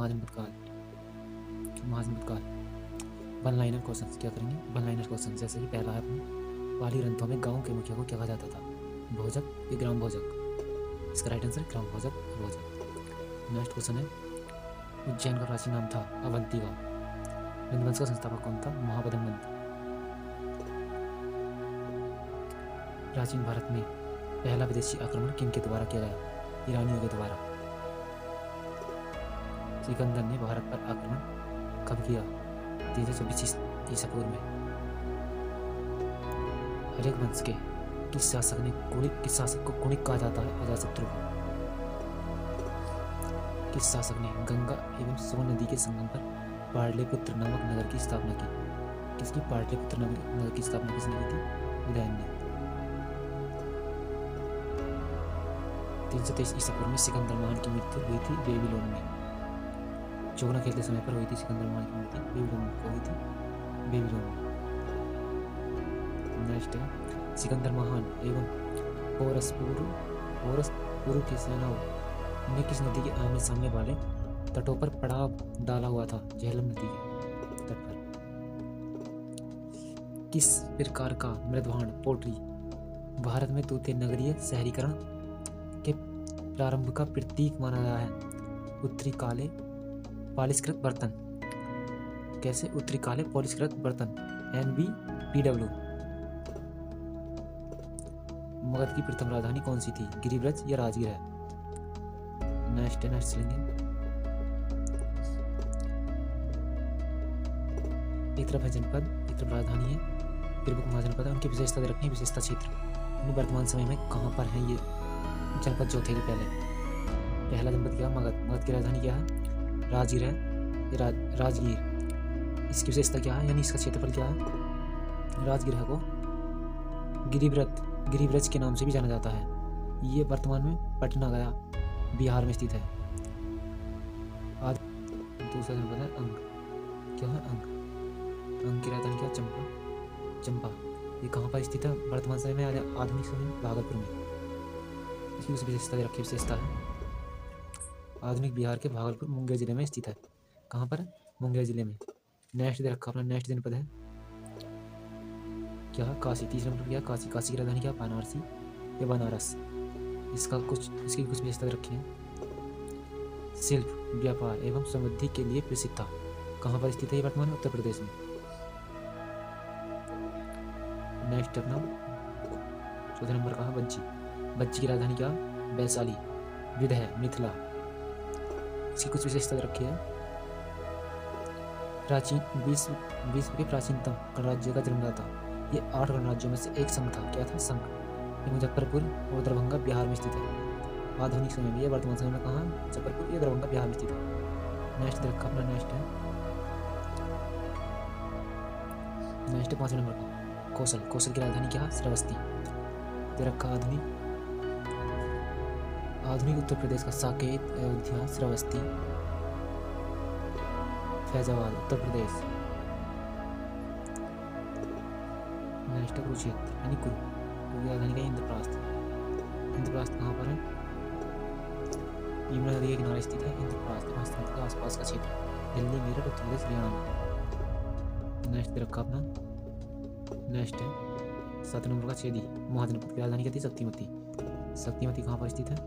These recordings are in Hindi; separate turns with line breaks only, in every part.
महाजनपद काल। महाजनपद काल वन लाइनर क्वेश्चन क्या करेंगे? One liner question. जैसे कि पहला है अपने पाली ग्रंथों में गांव के मुखिया को क्या कहा जाता था? भोजक या ग्राम भोजक? इसका राइट आंसर ग्राम भोजक या भोजक। नेक्स्ट क्वेश्चन है उज्जैन का प्राचीन नाम था अवंती गांव। हिंदवंश का संस्थापक कौन था? महाबदनवंत। प्राचीन भारत में पहला विदेशी आक्रमण किनके द्वारा किया गया? ईरानियों के द्वारा। सिकंदर ने भारत पर आक्रमण कब किया? 326 ईसा पूर्व में। हर्यक वंश के किस शासक को कुणिक कहा जाता है? अजातशत्रु। किस शासक ने गंगा एवं सोन नदी के संगम पर पाटलिपुत्र नामक नगर की स्थापना की? किसकी पाटलिपुत्र नामक नगर की स्थापना किसने की थी? उदयन ने। 323 ईसा पूर्व में सिकंदर महान की मृत्यु हुई थी बेबीलोन में। चौगना खेलते समय पर हुई थी सिकंदर महान की मृत्यु बेबीलोन में। हुई थी बेबीलोन में। नेक्स्ट है सिकंदर महान एवं पोरस पुरु की सेनाओं ने किस नदी के आमने सामने वाले तटों पर पड़ाव डाला हुआ था? झेलम नदी के तट पर। किस प्रकार का मृदभांड पोट्री भारत में द्वितीय नगरीय शहरीकरण के प्रारंभ का प्रतीक माना गया है? उत्तरी काले पॉलिशकृत बर्तन। कैसे? उत्तरी काले पॉलिशकृत बर्तन NBPW। मगध की प्रथम राजधानी कौन सी थी? गिरिब्रज या राजगीर है? नेक्स्ट लेंगे एक तरफ है जनपद, एक तरफ राजधानी है, फिर मुख्य महाजनपद है। उनकी विशेषता दे रखी है। विशेषता क्षेत्र उन्हें वर्तमान समय में कहाँ पर है ये जनपद जो थे पहले? पहला जनपद क्या? मगध। मगध की राजधानी क्या है? राजगीर है। राजगीर। इसकी विशेषता क्या है यानी इसका क्षेत्रफल क्या है? राजगीर है को गिरिब्रज के नाम से भी जाना जाता है। ये वर्तमान में पटना गया बिहार में स्थित है। आज दूसरा जनपद है अंग। क्या है? अंग। अंग की राजधानी क्या? चंपा। ये कहाँ पर स्थित है वर्तमान समय में? आधुनिक समय में भागलपुर में। इसकी उस विशेषता दे रखी विशेषता है आधुनिक बिहार के भागलपुर मुंगेर जिले में स्थित है। कहाँ पर? मुंगेर जिले में। नेक्स्ट दे रखा अपना नेक्स्ट जनपद है क्या? काशी। तीसरा नंबर क्या? काशी। काशी की राजधानी क्या? वाराणसी या बनारस। इसकी कुछ विशेषता रखी है। शिल्प, व्यापार एवं समृद्धि के लिए प्रसिद्ध था। कहाँ पर स्थित है ये वर्तमान? उत्तर प्रदेश में। नेक्स्ट अपना चौथे नंबर का है बज्जी। बज्जी की राजधानी क्या? वैशाली। विद है मिथिला। इसकी कुछ विशेषता रखी है। प्राचीन विश्व के प्राचीनतम गणराज्य का जन्मदाता। ये 8 गणराज्यों में से एक संघ था। क्या था? संघ। ये मुजफ्फरपुर और दरभंगा बिहार में स्थित है। आधुनिक समय में, ये वर्तमान समय में कहाँ? मुजफ्फरपुर या दरभंगा बिहार में स्थित है। नेक्स्ट दे रखा अपना नेक्स्ट है 5 नंबर का कौशल। कौशल की राजधानी क्या है? श्रावस्ती। दे रखा आधुनिक उत्तर प्रदेश का साकेत, अयोध्या, श्रावस्ती, फैजाबाद, उत्तर प्रदेश। नेक्स्ट कुरुक्षेत्र यानी कुरु की राजधानी का इंद्रप्रस्थ। इंद्रप्रस्थ कहाँ पर है? यमुना नदी के किनारे स्थित है इंद्रप्रस्थ। के आसपास का क्षेत्र दिल्ली, मेरठ, उत्तर प्रदेश, हरियाणा में। नेक्स्ट दे रखा अपना नेक्स्ट है 7 नंबर का छेदी। महाजनपद की राजधानी क्या थी? शक्तिमती। शक्तिमती कहाँ पर स्थित है?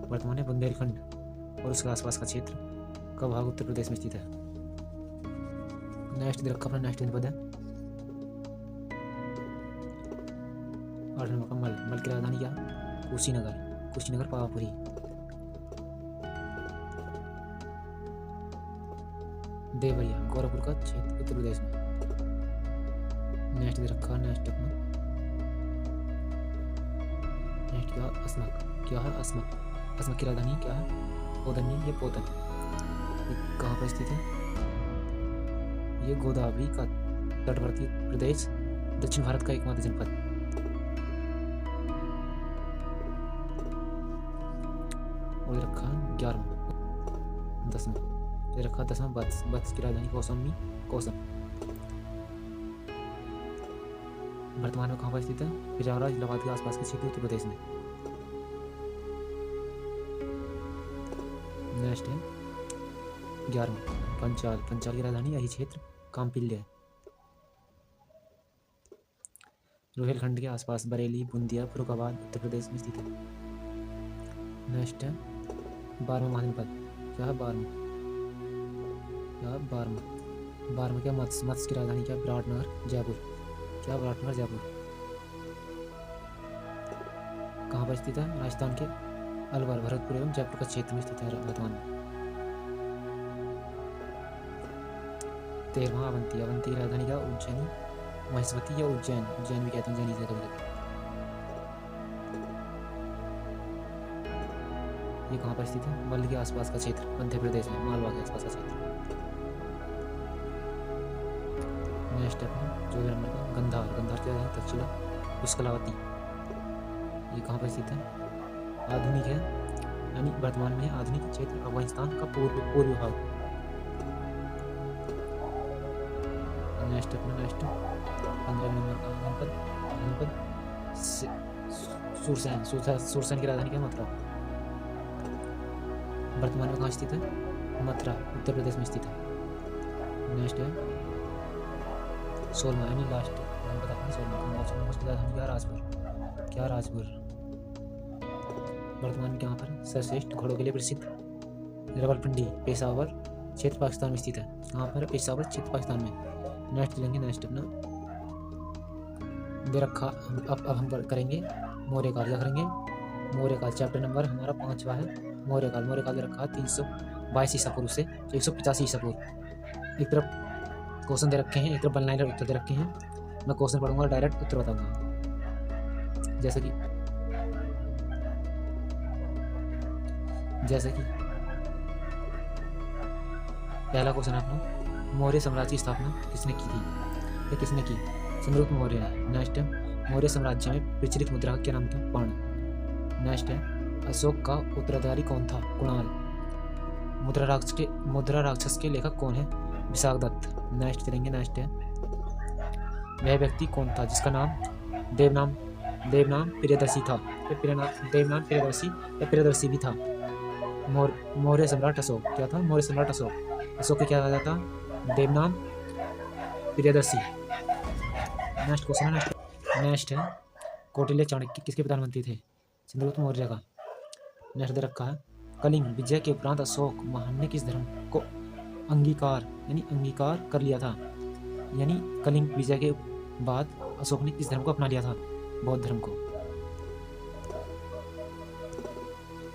वर्तमान में बुंदेलखंड और उसके आसपास का क्षेत्र का भाग उत्तर प्रदेश में स्थित है। नेक्स्ट दे रखा अपना नेक्स्ट जनपद है 8 नंबर का मल। मल की राजधानी क्या? कुशीनगर पावापुरी। देवरिया गोरखपुर का क्षेत्र उत्तर प्रदेश में। नेक्स्ट दे रखा नेक्स्ट अपना नेक्स्ट क्या? अस्मक। क्या है? अस्मक। अस्मक की राजधानी क्या है? पोदन्नी या पोतन। ये कहाँ पर स्थित है? ये गोदावरी का तटवर्ती प्रदेश, दक्षिण भारत का एकमात्र जनपद। और रखा 11वां 10वां। ये रखा 10वां बत्स की राजधानी कौसम। वर्तमान में कहाँ पर स्थित है? प्रयागराज, इलाहाबाद के आसपास के क्षेत्र उत्तर प्रदेश में। नेक्स्ट है 11वां पंचाल, पंचाल की राजधानी यही क्षेत्र काम्पिल्य है। रोहिलखंड के आसपास बरेली, बूंदिया, फर्रुखाबाद उत्तर प्रदेश में स्थित है। नेक्स्ट है 12वां महाजनपद, क्या है 12वां, क्या है 12वां क्या मत्स्य, मत्स्य की राजधानी क्या, विराटनगर, जयपुर, क्या विराटनगर, जयपुर। कहाँ पर स्थित है, राजस्थान के अलवर, भरतपुर एवं जयपुर का क्षेत्र में स्थित है वर्तमान में। 13वां अवंती, अवंती की राजधानी क्या, उज्जैनी, महेश्वती या उज्जैन, उज्जैन भी कहते हैं उज्जैनी से कभी कभी। ये कहाँ पर स्थित है, मल्ल के आसपास का क्षेत्र, मध्य प्रदेश में, मालवा के आसपास का क्षेत्र। नेक्स्ट अपना 14 नंबर का गंधार, गंधार की राजधानी तक्षशिला, पुष्कलावती, ये कहाँ पर स्थित है, आधुनिक है यानी वर्तमान में आधुनिक क्षेत्र अफगानिस्तान का पूर्व भाग। नेक्स्ट अपना 15 नंबर का जनपद सुरसैन, सुरसैन की राजधानी क्या, मथुरा, वर्तमान में कहाँ स्थित है, मथुरा उत्तर प्रदेश में स्थित है। नेक्स्ट है 16वां यानी लास्ट जनपद अपना 16वां की राजधानी क्या, राजपुर, क्या राजपुर, वर्तमान में यहाँ पर सर्वश्रेष्ठ घोड़ों के लिए प्रसिद्ध रावलपिंडी पेशावर क्षेत्र पाकिस्तान में स्थित है। यहाँ पर पेशावर क्षेत्र पाकिस्तान में। नेक्स्ट लेंगे, नेक्स्ट अपना दे रखा, अब हम करेंगे मौर्यकाल, क्या करेंगे, मौर्यकाल, चैप्टर नंबर हमारा 5वां है मौर्यकाल। मौर्यकाल दे रखा है 322 ईसा पूर्व से 185 ईसा पूर्व। एक तरफ क्वेश्चन दे रखे हैं, एक तरफ वन लाइनर उत्तर दे रखे हैं। मैं क्वेश्चन पढ़ूंगा, डायरेक्ट उत्तर बताऊंगा। जैसे कि पहला क्वेश्चन है अपना, मौर्य साम्राज्य की स्थापना किसने की थी, या किसने की, चंद्रगुप्त मौर्य ने। नेक्स्ट है मौर्य साम्राज्य में प्रचलित मुद्रा का क्या नाम था, पर्ण। नेक्स्ट है अशोक का उत्तराधिकारी कौन था, कुणाल। मुद्रा राक्षस के लेखक कौन है, विशाखदत्त। नेक्स्ट चलेंगे, नेक्स्ट है वह व्यक्ति कौन था जिसका नाम देवनाम प्रियदर्शी था, देवनाम प्रियदर्शी या प्रियदर्शी भी था। मौर्य सम्राट अशोक, क्या था, मौर्य सम्राट अशोक। अशोक को क्या कहा जाता, देवनाम प्रियदर्शी। नेक्स्ट क्वेश्चन है, नेक्स्ट है कौटिल्य चाणक्य किसके प्रधानमंत्री थे, चंद्रगुप्त मौर्य का। नेक्स्ट दे रखा है कलिंग विजय के उपरांत अशोक महान ने किस धर्म को अंगीकार कर लिया था, यानी कलिंग विजय के बाद अशोक ने किस धर्म को अपना लिया था, बौद्ध धर्म को।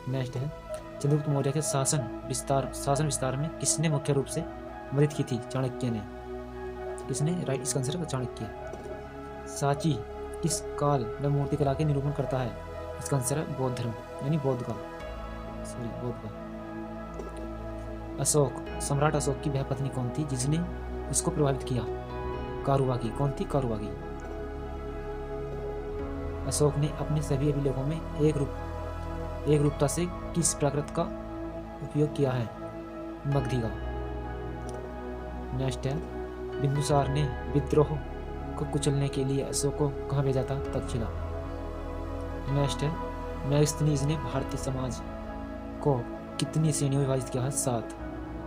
नेक्स्ट है चंद्रगुप्त मौर्य के शासन विस्तार में किसने मुख्य रूप से मदद की थी, चाणक्य ने। किसने, राइट, इसका आंसर है चाणक्य। सांची किस काल व मूर्तिकला के निरूपण करता है, इसका आंसर है बौद्ध धर्म यानी बौद्ध का। अशोक, सम्राट अशोक की वह पत्नी कौन थी जिसने उसको प्रभावित किया, कारुवागी। कौन थी, कारुवागी। अशोक ने अपने सभी अभिलेखों में एक रूपता से किस प्राकृत का उपयोग किया है, मगधी का। नेक्स्ट है बिंदुसार ने विद्रोह को कुचलने के लिए अशोक को कहाँ भेजा था, तक्षशिला। नेक्स्ट है मैगस्थनीज ने भारतीय समाज को कितनी श्रेणियों में विभाजित किया है, 7।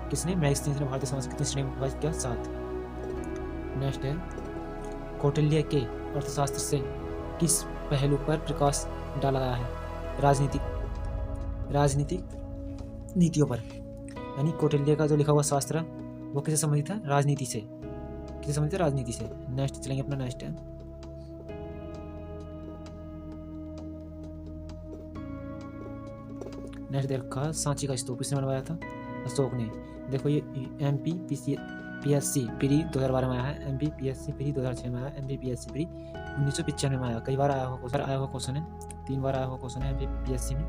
किसने, मैगस्थनीज ने भारतीय समाज को कितनी श्रेणियों में विभाजित किया, 7। नेक्स्ट है कौटिल्य के अर्थशास्त्र से किस पहलू पर प्रकाश डाला गया है, राजनीतिक नीतियों पर। यानी कौटिल्य का जो लिखा हुआ शास्त्र वो किससे संबंधित है, राजनीति से। किससे संबंधित है, राजनीति से। नेक्स्ट चलेंगे अपना, नेक्स्ट है नेक्स्ट देख रखा सांची का स्तूप किसने बनवाया था, अशोक ने। देखो ये MPPSC प्री 2012 में आया है, MPPSC प्री 2006 में आया है, MPPSC प्री 1995 में आया। कई बार आया हुआ क्वेश्चन है, 3 बार आया हुआ क्वेश्चन है MPPSC में।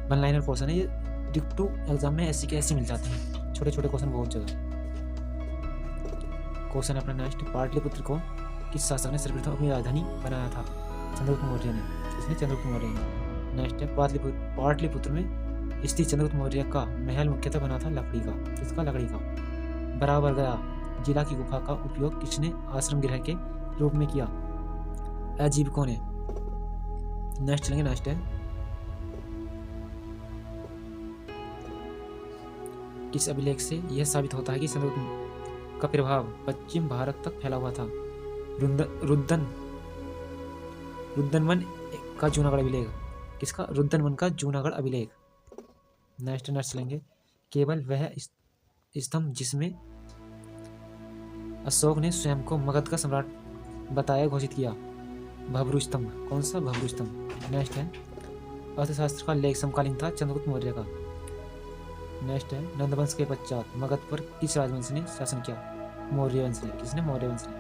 वन लाइनर क्वेश्चन है ये, डिक्टू एग्जाम में ऐसी के ऐसे मिल जाते हैं, छोटे छोटे क्वेश्चन बहुत जगह। क्वेश्चन अपना नेक्स्ट, पाटलिपुत्र को किस शासक ने सर्वप्रथम अपनी राजधानी बनाया था, चंद्रगुप्त मौर्य ने। किसने, चंद्रगुप्त मौर्य ने। नेक्स्ट है पाटलिपुत्र में स्थित चंद्रगुप्त मौर्य का महल मुख्यतः बना था लकड़ी का। किसका, लकड़ी का। बराबर गया जिला की गुफा का उपयोग किसने आश्रम गृह के रूप में किया, अजीविकों ने। नेक्स्ट चलेंगे, नेक्स्ट है किस अभिलेख से यह साबित होता है कि चंद्रगुप्त का प्रभाव पश्चिम भारत तक फैला हुआ था? रुद्रनवन का जूनागढ़ अभिलेख। किसका? रुद्रनवन का जूनागढ़ अभिलेख। नेक्स्ट चलेंगे। केवल वह स्तंभ जिसमें अशोक ने स्वयं को मगध का सम्राट बताया घोषित किया, भब्रू स्तंभ। कौन सा? भब्रू स्तंभ। नेक्स्ट है अर्थशास्त्र का लेख समकालीन था चंद्रगुप्त मौर्य का। नेक्स्ट है नंदवंश के पश्चात मगध पर किस राजवंश ने शासन किया? मौर्य वंश ने। किसने? मौर्य वंश ने।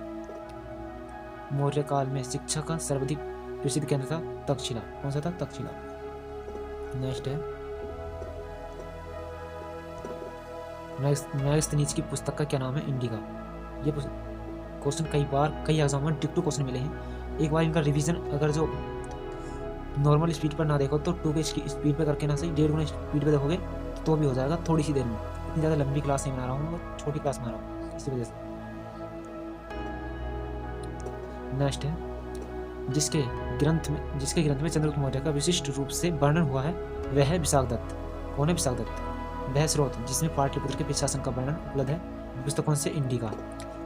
मौर्य काल में शिक्षा का सर्वाधिक प्रसिद्ध केंद्र था तक्षशिला। कौन सा था? तक्षशिला। नेक्स्ट है मेगास्थनीज की पुस्तक का क्या नाम है? इंडिका। ये क्वेश्चन कई एग्जाम में डिक्टो क्वेश्चन मिले हैं। एक बार इनका रिवीजन अगर जो नॉर्मल स्पीड पर ना देखो तो 2 के स्पीड पर करके ना सही 1.5 गुना स्पीड पर देखोगे तो भी हो जाएगा थोड़ी सी देर में। इतनी ज़्यादा लंबी क्लास नहीं बना रहा हूँ, छोटी क्लास बना रहा हूँ इसी वजह से। नेक्स्ट है जिसके ग्रंथ में चंद्रगुप्त मौर्य का विशिष्ट रूप से वर्णन हुआ है वह है विशाखदत्त। कौन है? विशाखदत्त। वह स्रोत जिसमें पाटलिपुत्र के प्रशासन का वर्णन उपलब्ध है पुस्तक कौन से? इंडिका।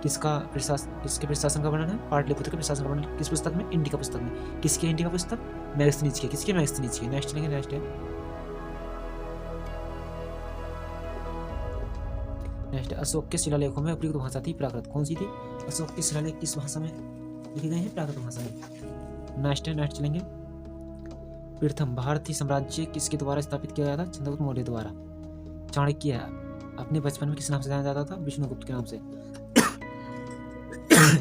किसके प्रशासन का वर्णन है? पाटलिपुत्र के प्रशासन का वर्णन किस पुस्तक में? इंडिका पुस्तक में। किसकी इंडिका पुस्तक? मेगास्थनीज की। किसके? मेगास्थनीज की। नेक्स्ट लेंगे। नेक्स्ट अशोक के शिलालेखों में उपयुक्त भाषा थी प्राकृत। कौन सी थी? अशोक के शिलालेख किस भाषा में लिखे गए हैं? प्राकृत भाषा में। नेक्स्ट चलेंगे। प्रथम भारतीय साम्राज्य किसके द्वारा स्थापित किया गया था? चंद्रगुप्त मौर्य द्वारा। चाणक्य अपने बचपन में किस नाम से जाना जाता था? विष्णुगुप्त के नाम से।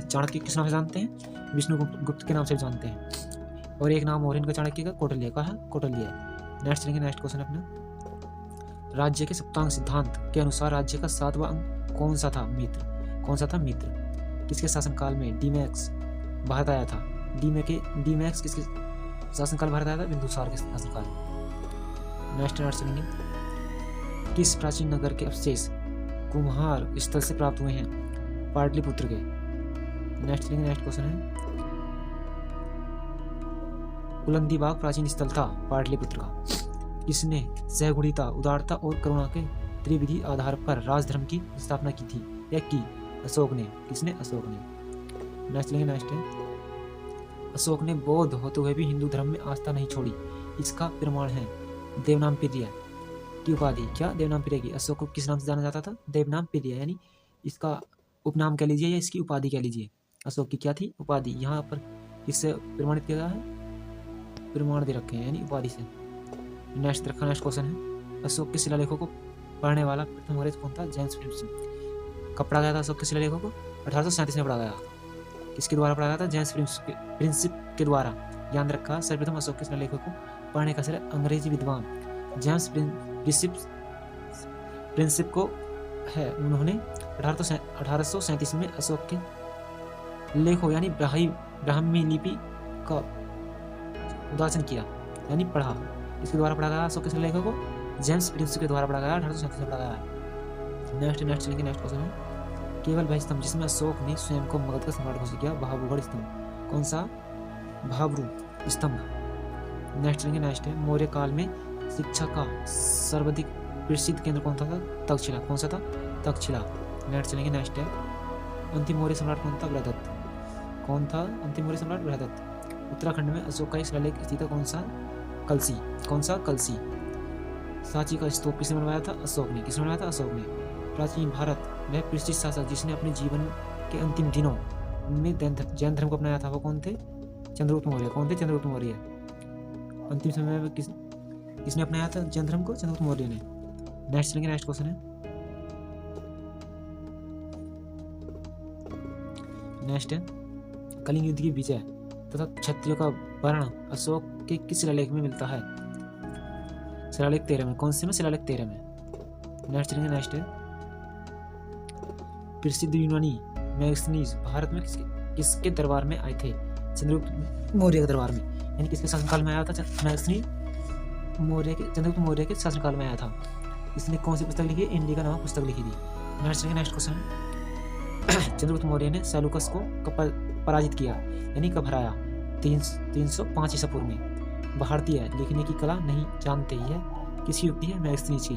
चाणक्य किस नाम से जानते हैं? विष्णुगुप्त के नाम से जानते हैं। और एक नाम और इनका चाणक्य का कौटिल्य का है, कौटिल्य। नेक्स्ट चलेंगे। नेक्स्ट क्वेश्चन अपना राज्य के सप्तांग सिद्धांत के अनुसार राज्य का 7वां अंक कौन सा था? मित्र। कौन सा था? मित्र। किसके शासनकाल में डीमैक्स भारत आया था? डीमैक्स किसके शासनकाल भारत आया था? बिंदुसार के शासनकाल। नेक्स्ट चलेंगे। किस प्राचीन नगर के अवशेष कुम्हार स्थल से प्राप्त हुए हैं? पाटलिपुत्र के। नेक्स्ट क्वेश्चन है कुलंदीबाग प्राचीन स्थल था पाटलिपुत्र का। किसने सहगुणिता, उदारता और करुणा के त्रिविधि आधार पर राजधर्म की स्थापना की थी या की? अशोक ने। किसने? अशोक ने। नेक्स्ट है अशोक ने बौद्ध होते हुए भी हिंदू धर्म में आस्था नहीं छोड़ी। इसका प्रमाण है देवनामप्रिय की उपाधि। क्या? देवनामप्रिय की। अशोक को किस नाम से जाना जाता था? देवनामप्रिय। यानी इसका उपनाम कह लीजिए या इसकी उपाधि कह लीजिए। अशोक की क्या थी? उपाधि। यहाँ पर इससे प्रमाणित किया गया है, प्रमाण दे रखे हैं यानी उपाधि से। नेक्स्ट क्वेश्चन है अशोक के शिलालेखों को पढ़ने वाला प्रथम अंग्रेज कौन था? James Prinsep. कब पढ़ा गया था अशोक के शिलालेखों को? 1837 में पढ़ा गया। किसके द्वारा पढ़ा गया था? जेम्स प्रिंसेप के द्वारा। याद रखा सर्वप्रथम अशोक के शिलालेखों को पढ़ने का श्रेय अंग्रेजी विद्वान जेम्स प्रिंसेप को है। उन्होंने 1837 में अशोक के लेखों यानी ब्राह्मी लिपि का उदाहरण किया यानी पढ़ा। इसके द्वारा पढ़ा गया अशोक के लेखों को? जेम्स प्रिंसेप के द्वारा पढ़ा गया। 1837 में पढ़ा गया। नेक्स्ट क्वेश्चन है केवल वह स्तंभ जिसमें अशोक ने स्वयं को मगध का सम्राट घोषित किया, भाबरूगढ़ स्तंभ। कौन सा? भाबरू स्तंभ। नेक्स्ट है मौर्य काल में शिक्षा का सर्वाधिक प्रसिद्ध केंद्र कौन था? तक्षशिला। कौन सा था? तक्षशिला। नेक्स्ट है अंतिम मौर्य सम्राट कौन था? बृहदत्त। कौन था अंतिम मौर्य सम्राट? बृहदत्त। उत्तराखंड में अशोक का एक शिलालेख स्थित है। कौन सा? कलसी। कौन सा? कलसी। सांची का स्तूप किसने बनवाया था? अशोक ने। किसने बनवाया था? अशोक ने। प्राचीन भारत में प्रतिष्ठित शासक जिसने अपने जीवन के अंतिम दिनों में जैन धर्म को अपनाया था वो कौन थे? चंद्रगुप्त मौर्य। कौन थे? चंद्रगुप्त मौर्य। अंतिम समय में किसने अपनाया था जैन धर्म को? चंद्रगुप्त मौर्य ने। नेक्स्ट क्वेश्चन है कलिंग युद्ध की विजय तथा क्षत्रियों का वर्ण अशोक के किस शिलालेख में मिलता है? शिलालेख 13 में। कौन से में? शिलालेख 13 में। नेक्स्ट है प्रसिद्ध यूनानी मेगास्थनीज भारत में किसके दरबार में आए थे? चंद्रगुप्त मौर्य के दरबार में। यानी किसके शासनकाल में आया था मेगास्थनीज? चंद्रगुप्त मौर्य के शासनकाल में आया था। इसने कौन सी पुस्तक लिखी? इंडिका नामक पुस्तक लिखी थी। नेक्स्ट क्वेश्चन चंद्रगुप्त मौर्य ने सैलुकस को पराजित किया यानी कब हराया? 305 ईसा पूर्व में। भारतीय लिखने की कला नहीं जानते ही है। किसकी युक्ति है? मेगास्थनीज की।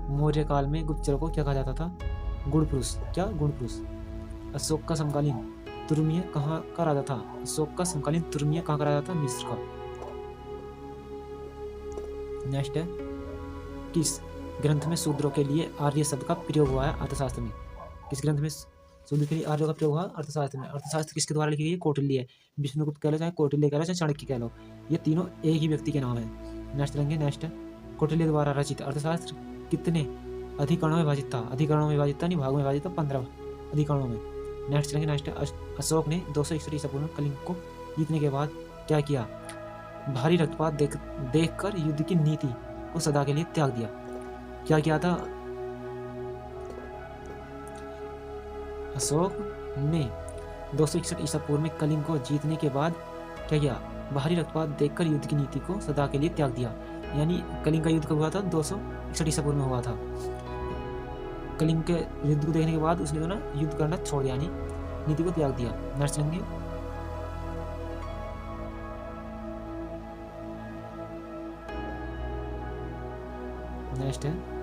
मौर्य काल में गुप्तचरों को क्या कहा जाता था? गुण पुरुष। क्या? गुण पुरुष। अशोक का समकालीन तुर्मीय कहाँ का राजा था? अशोक का समकालीन तुर्मीय कहाँ का राजा था? मिस्र का। नेक्स्ट है, किस ग्रंथ में शूद्रों के लिए आर्य शब्द का प्रयोग हुआ है अर्थशास्त्र में? किस ग्रंथ में शूद्र के लिए आर्य का प्रयोग हुआ? अर्थशास्त्र में। अर्थशास्त्र किसके द्वारा लिखी गई है? कौटिल्य। विष्णुगुप्त कह लो, चाहे कौटिल्य कह लो, चाहे चाणक्य कह लो, ये तीनों एक ही व्यक्ति के नाम है। नेक्स्ट लेंगे। नेक्स्ट कौटिल्य द्वारा रचित अर्थशास्त्र कितने अधिकरणों में विभाजित था? अधिकरणों में विभाजित था, नहीं भागों में विभाजित था, 15 अधिकरणों में। नेक्स्ट लेंगे। नेक्स्ट अशोक ने 261 ईसा पूर्व में कलिंग को जीतने के बाद क्या किया? भारी रक्तपात देखकर युद्ध की नीति को सदा के लिए त्याग दिया। क्या किया था? अशोक ने 261 ईसा पूर्व में कलिंग को जीतने के बाद क्या किया? भारी रक्तपात देखकर युद्ध की नीति को सदा के लिए त्याग दिया। यानी कलिंग का युद्ध कब हुआ था? 261 ईसा पूर्व में हुआ था। कलिंग के युद्ध को देखने के बाद उसने जो ना युद्ध करना छोड़ दिया, यानी नीति को त्याग दिया। नेक्स्ट लेंगे। नेक्स्ट है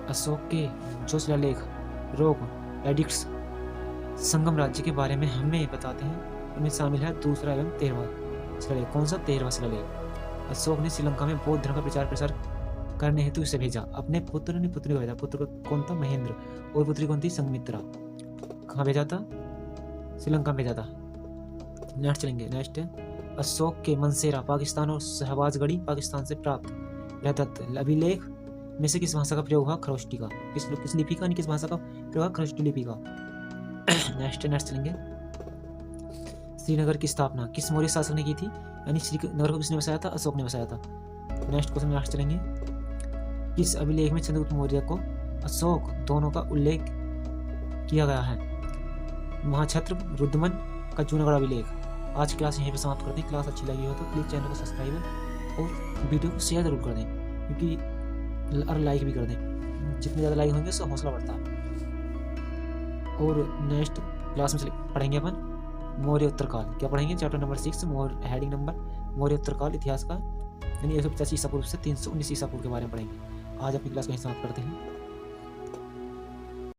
अशोक के जो शिलालेख रोग एडिक्ट्स संगम राज्य के बारे में हमें बताते हैं, उनमें शामिल है दूसरा एवं 13वां शिलालेख। कौन सा? 13वां शिलालेख। अशोक ने श्रीलंका में बौद्ध धर्म का प्रचार प्रसार करने हेतु इसे भेजा। अपने पुत्र ने पुत्री को भेजा। पुत्र कौन था? महेंद्र। और पुत्री कौन थी? संघमित्रा। कहाँ भेजा था? श्रीलंका में भेजा था। नेक्स्ट चलेंगे। नेक्स्ट अशोक के मनसेरा पाकिस्तान और शहबाजगढ़ी पाकिस्तान से प्राप्त रहता अभिलेख में से किस भाषा का प्रयोग हुआ? खरोष्टी का। किस लिपि का? किस भाषा का प्रयोग हुआ? खरोष्टी लिपि का। नेक्स्ट चलेंगे। श्रीनगर की स्थापना किस मौर्य शासक ने की थी? यानी श्रीनगर को किसने बसाया था? अशोक ने बसाया था। नेक्स्ट क्वेश्चन में नेक्स्ट चलेंगे। किस अभिलेख में चंद्रगुप्त मौर्य को अशोक दोनों का उल्लेख किया गया है? महाक्षत्र रुद्रमन का जूनागढ़ अभिलेख। आज क्लास यहीं पर समाप्त करते हैं। क्लास अच्छी लगी हो तो प्लीज़ चैनल को सब्सक्राइब और वीडियो को शेयर जरूर कर दें, क्योंकि और लाइक भी कर दें। जितने ज़्यादा लाइक होंगे उससे हौसला बढ़ता है। और नेक्स्ट क्लास में पढ़ेंगे अपन मौर्य उत्तरकाल। क्या पढ़ेंगे? Chapter number 6 heading number Maurya उत्तरकाल इतिहास का, यानी 185 ईसा पूर्व से 319 ईसा पूर्व के बारे में पढ़ेंगे। आज अपनी क्लास को यहीं समाप्त करते हैं।